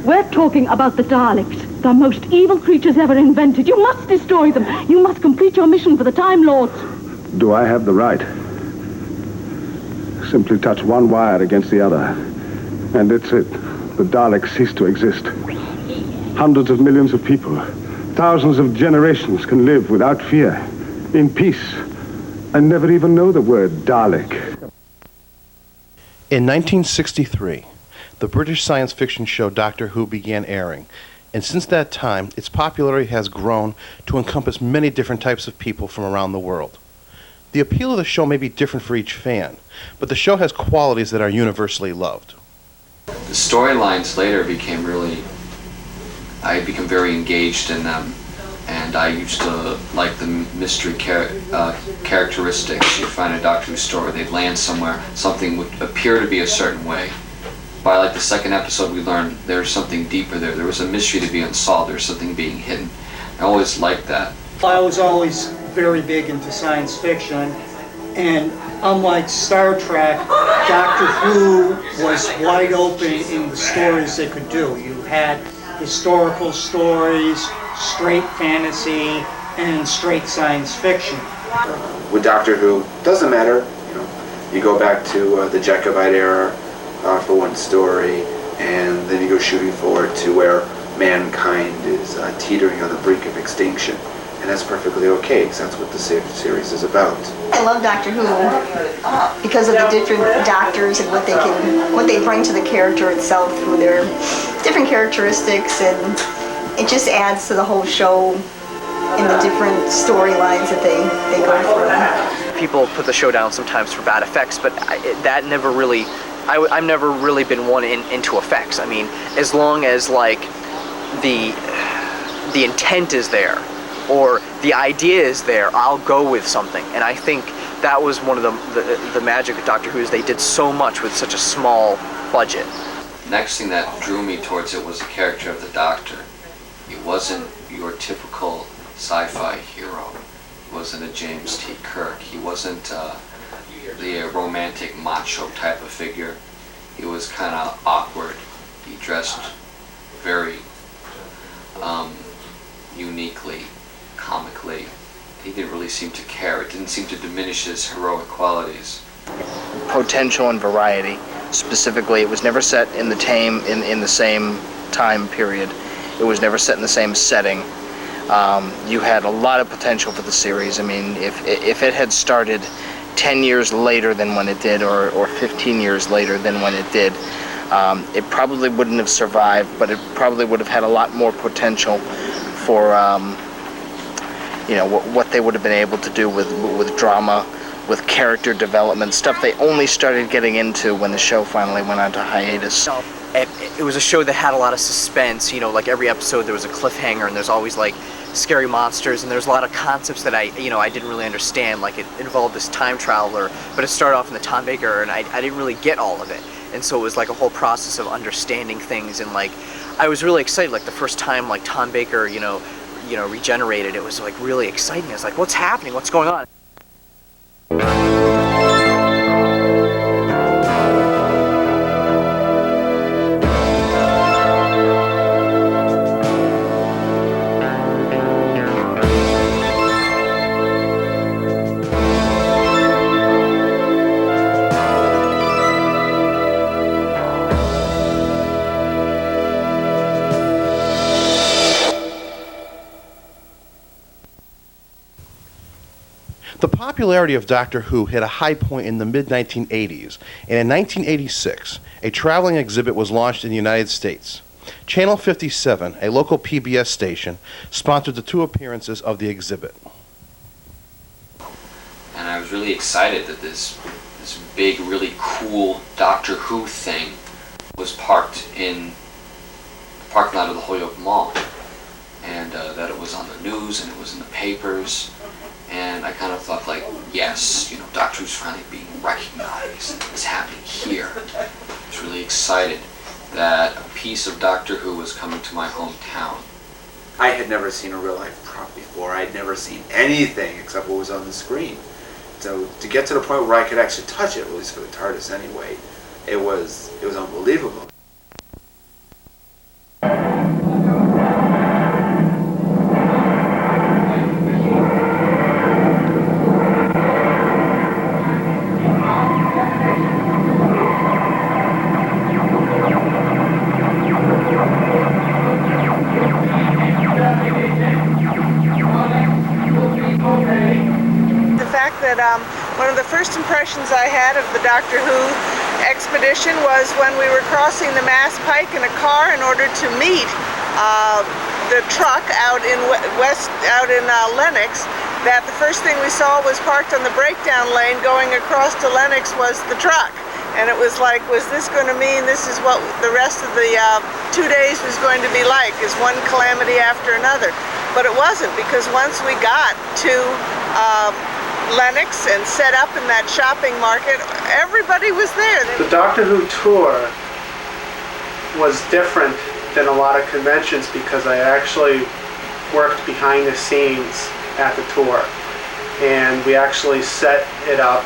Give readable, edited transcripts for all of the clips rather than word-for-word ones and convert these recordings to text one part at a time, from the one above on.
We're talking about the Daleks, the most evil creatures ever invented. You must destroy them. You must complete your mission for the Time Lords. Do I have the right? Simply touch one wire against the other, and it's it. The Daleks cease to exist. Hundreds of millions of people, thousands of generations can live without fear, in peace, and never even know the word Dalek. In 1963, the British science fiction show Doctor Who began airing, and since that time, its popularity has grown to encompass many different types of people from around the world. The appeal of the show may be different for each fan, but the show has qualities that are universally loved. The storylines later became I became very engaged in them, and I used to like the mystery characteristics. You'd find a Doctor Who story, they'd land somewhere, something would appear to be a certain way. By like the second episode, we learned there's something deeper there. There was a mystery to be unsolved. There's something being hidden. I always liked that. I was always very big into science fiction, and unlike Star Trek, Doctor Who was wide open in the stories they could do. You had historical stories, straight fantasy, and straight science fiction. With Doctor Who, doesn't matter. You go back to the Jacobite era for one story, and then you go shooting forward to where mankind is teetering on the brink of extinction. And that's perfectly okay, because that's what the series is about. I love Doctor Who because of the different doctors and what they bring to the character itself through their different characteristics, and it just adds to the whole show in the different storylines that they go through. People put the show down sometimes for bad effects, but that never really, I've never really been one into effects. I mean, as long as like the intent is there, or the idea is there, I'll go with something. And I think that was one of the magic of Doctor Who, is they did so much with such a small budget. Next thing that drew me towards it was the character of the Doctor. He wasn't your typical sci-fi hero. He wasn't a James T. Kirk. He wasn't the romantic macho type of figure. He was kind of awkward. He dressed very uniquely, comically. He didn't really seem to care. It didn't seem to diminish his heroic qualities. Potential and variety. Specifically, it was never set in the same time period. It was never set in the same setting. You had a lot of potential for the series. I mean, if it had started 10 years later than when it did, or 15 years later than when it did, it probably wouldn't have survived, but it probably would have had a lot more potential for what they would have been able to do with drama, with character development, stuff they only started getting into when the show finally went on to hiatus. It was a show that had a lot of suspense, like every episode there was a cliffhanger, and there's always like scary monsters, and there's a lot of concepts that I didn't really understand. Like it involved this time traveler, but it started off in the Tom Baker era, and I didn't really get all of it. And so it was like a whole process of understanding things, and like I was really excited. Like the first time like Tom Baker, regenerated, it was like really exciting. I was like, what's happening? What's going on? The popularity of Doctor Who hit a high point in the mid-1980s, and in 1986, a traveling exhibit was launched in the United States. Channel 57, a local PBS station, sponsored the 2 appearances of the exhibit. And I was really excited that this big, really cool Doctor Who thing was parked in the parking lot of the Holyoke Mall, and that it was on the news and it was in the papers. And I kind of thought, like, yes, Doctor Who's finally being recognized. It's happening here. I was really excited that a piece of Doctor Who was coming to my hometown. I had never seen a real life prop before. I'd never seen anything except what was on the screen. So to get to the point where I could actually touch it, at least for the TARDIS anyway, it was unbelievable. One of the first impressions I had of the Doctor Who expedition was when we were crossing the Mass Pike in a car in order to meet the truck out in Lenox. That the first thing we saw was parked on the breakdown lane going across to Lenox was the truck. And it was like, was this going to mean this is what the rest of the 2 days was going to be like, is one calamity after another? But it wasn't, because once we got to Lenox and set up in that shopping market, everybody was there. The Doctor Who tour was different than a lot of conventions because I actually worked behind the scenes at the tour. And we actually set it up,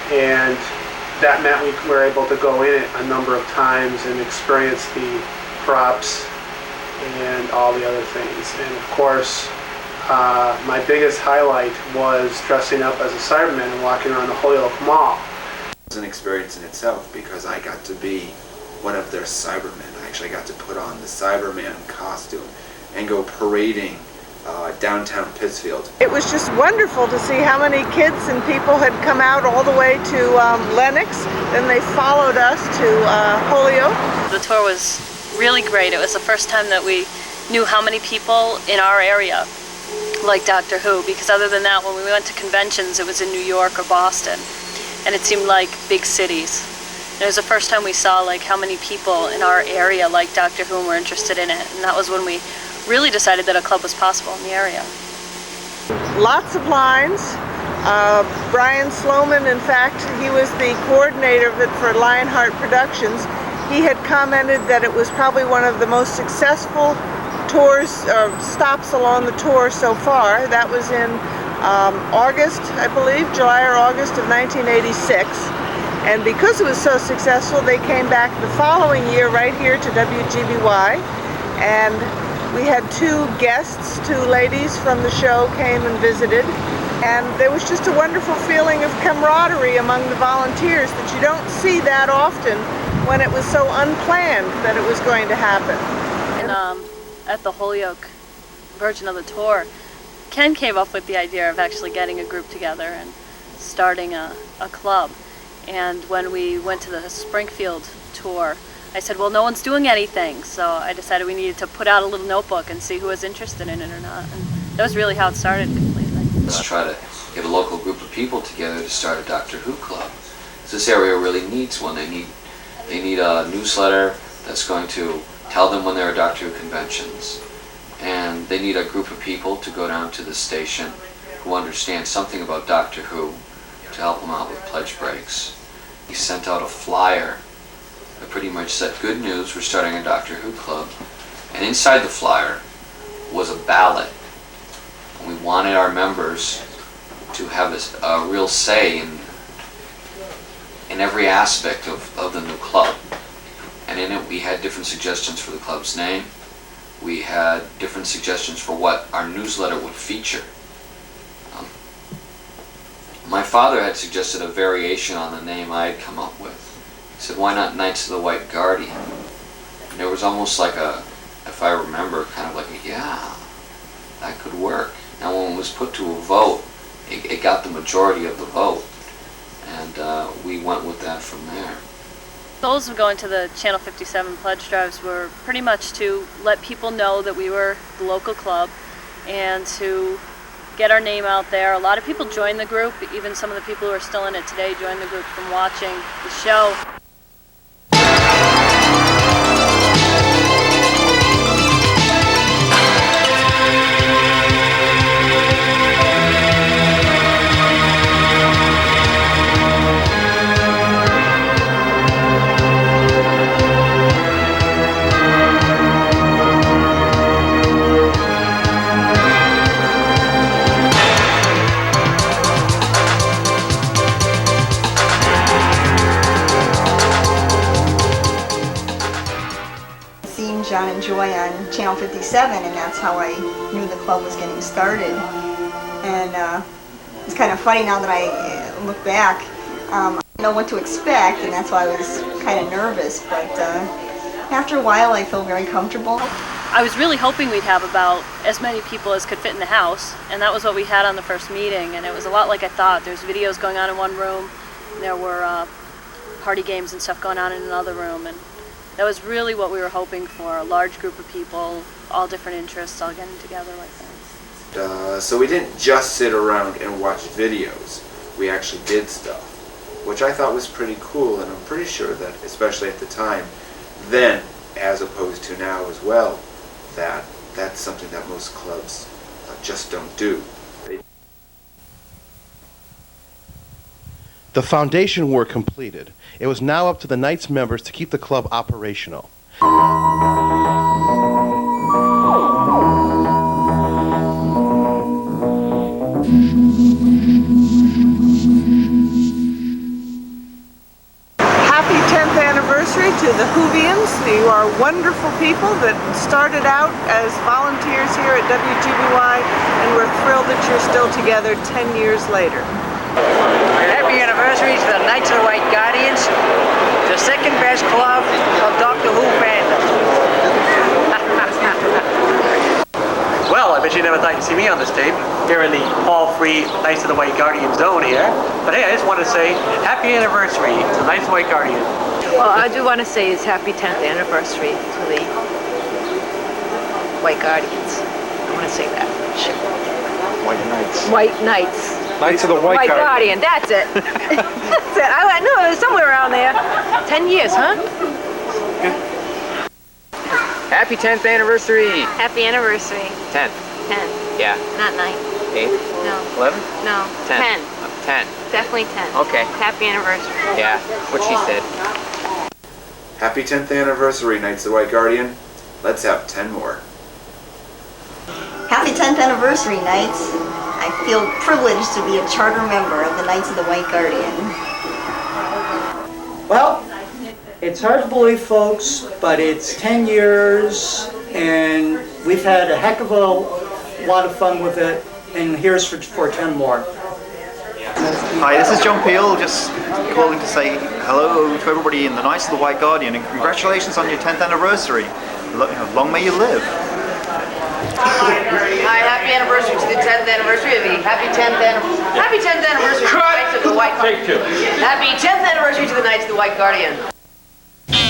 and that meant we were able to go in it a number of times and experience the props and all the other things. And of course, my biggest highlight was dressing up as a Cyberman and walking around the Holyoke Mall. It was an experience in itself because I got to be one of their Cybermen. I actually got to put on the Cyberman costume and go parading downtown Pittsfield. It was just wonderful to see how many kids and people had come out all the way to Lenox. Then they followed us to Holyoke. The tour was really great. It was the first time that we knew how many people in our area liked Doctor Who, because other than that, when we went to conventions, it was in New York or Boston, and it seemed like big cities. And it was the first time we saw like how many people in our area liked Doctor Who and were interested in it, and that was when we really decided that a club was possible in the area. Lots of lines. Brian Sloman, in fact, he was the coordinator of it for Lionheart Productions. He had commented that it was probably one of the most successful tours, stops along the tour so far. That was in August, I believe, July or August of 1986. And because it was so successful, they came back the following year right here to WGBY, and we had two guests, two ladies from the show came and visited, and there was just a wonderful feeling of camaraderie among the volunteers that you don't see that often when it was so unplanned that it was going to happen. And at the Holyoke version of the tour, Ken came up with the idea of actually getting a group together and starting a club. And when we went to the Springfield tour, I said, well, no one's doing anything, so I decided we needed to put out a little notebook and see who was interested in it or not. And that was really how it started completely. Let's try to get a local group of people together to start a Doctor Who club. This area really needs one. They need a newsletter that's going to tell them when there are Doctor Who conventions. And they need a group of people to go down to the station who understand something about Doctor Who to help them out with pledge breaks. He sent out a flyer that pretty much said, good news, we're starting a Doctor Who club. And inside the flyer was a ballot. And we wanted our members to have a real say in every aspect of the new club. And in it we had different suggestions for the club's name. We had different suggestions for what our newsletter would feature. My father had suggested a variation on the name I had come up with. He said, why not Knights of the White Guardian? And there was almost like if I remember, kind of like yeah, that could work. Now when it was put to a vote, it got the majority of the vote. And we went with that from there. Goals of going to the Channel 57 pledge drives were pretty much to let people know that we were the local club and to get our name out there. A lot of people joined the group, even some of the people who are still in it today joined the group from watching the show. John and Joy on Channel 57, and that's how I knew the club was getting started. And it's kind of funny now that I look back. I didn't know what to expect, and that's why I was kind of nervous, but after a while I feel very comfortable. I was really hoping we'd have about as many people as could fit in the house, and that was what we had on the first meeting, and it was a lot like I thought. There's videos going on in one room, and there were party games and stuff going on in another room, and that was really what we were hoping for, a large group of people, all different interests, all getting together like that. So we didn't just sit around and watch videos. We actually did stuff, which I thought was pretty cool, and I'm pretty sure that, especially at the time, then, as opposed to now as well, that's something that most clubs just don't do. The foundation work completed. It was now up to the Knights members to keep the club operational. Happy 10th anniversary to the Whovians. You are wonderful people that started out as volunteers here at WGBY, and we're thrilled that you're still together 10 years later. Happy anniversary to the Knights of the White Guardians, the second best club of Doctor Who fandom. Well, I bet you never thought you'd see me on this tape, here in the all-free Knights of the White Guardian zone here. But hey, I just want to say happy anniversary to the Knights of the White Guardian. Well, I do want to say it's happy 10th anniversary to the White Guardians. I want to say that. Sure. White Knights. White Knights. Knights of the White Guardian. That's it. That's it. I knew it was somewhere around there. 10 years, huh? Happy 10th anniversary. Happy anniversary. 10th. 10. Yeah. Not 9. 8. No. 11. No. 10. 10. Definitely 10. Okay. Happy anniversary. Yeah. What she said. Happy 10th anniversary, Knights of the White Guardian. Let's have 10 more. Happy 10th anniversary, Knights. I feel privileged to be a charter member of the Knights of the White Guardian. Well, it's hard to believe, folks, but it's 10 years, and we've had a heck of a lot of fun with it, and here's for 10 more. Hi, this is John Peel, just calling to say hello to everybody in the Knights of the White Guardian, and congratulations on your 10th anniversary. Long may you live. Hi, happy anniversary to the 10th anniversary of the Happy 10th anniversary to the Knights of the White Guardian. Happy 10th anniversary to the Knights of the White Guardian.